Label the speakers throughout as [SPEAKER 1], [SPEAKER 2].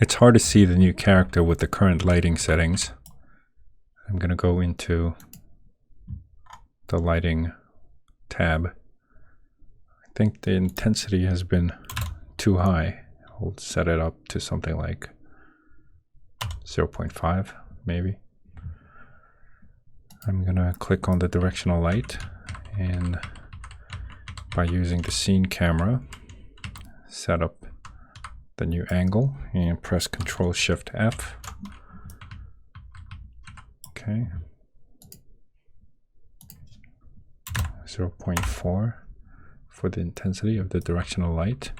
[SPEAKER 1] It's hard to see the new character with the current lighting settings. I'm going to go into the lighting tab. I think the intensity has been too high. I'll set it up to something like 0.5 maybe. I'm going to click on the directional light, and by using the scene camera, set up the new angle and press Ctrl-Shift-F. Okay. 0.4 for the intensity of the directional light.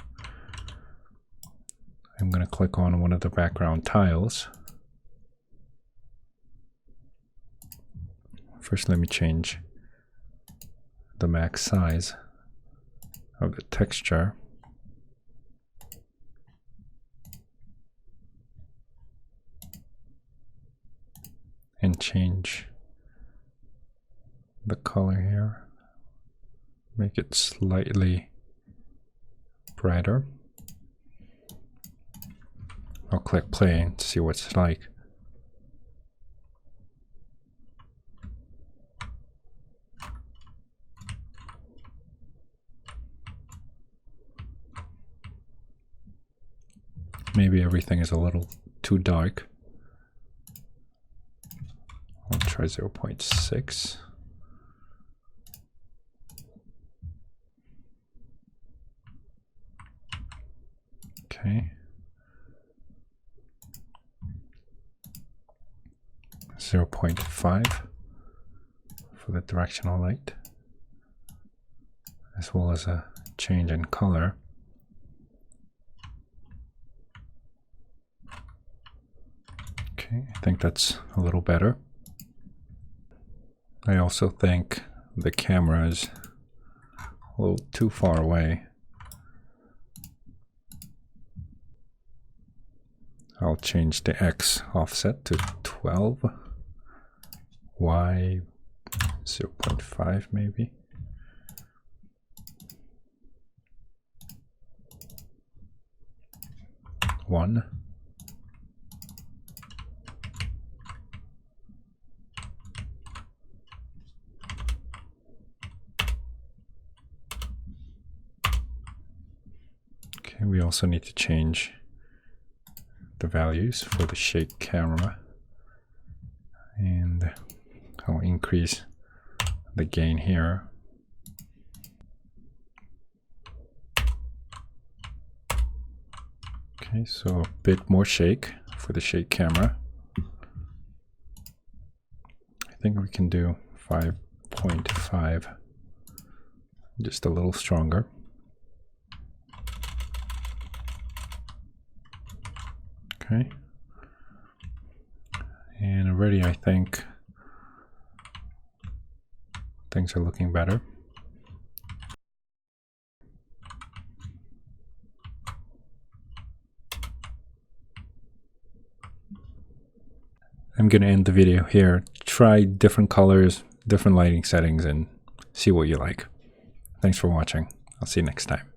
[SPEAKER 1] I'm going to click on one of the background tiles. First, let me change the max size of the texture. And change the color here. Make it slightly brighter. I'll click play to see what it's like. Maybe everything is a little too dark. I'll try 0.6. Okay. 0.5 for the directional light, as well as a change in color. Okay, I think that's a little better. I also think the camera is a little too far away. I'll change the X offset to 12, Y 0.5 maybe. One. Okay, we also need to change the values for the shake camera, and I'll increase the gain here. Okay, so a bit more shake for the shake camera. I think we can do 5.5, just a little stronger. Okay, and already I think things are looking better. I'm going to end the video here. Try different colors, different lighting settings, and see what you like. Thanks for watching. I'll see you next time.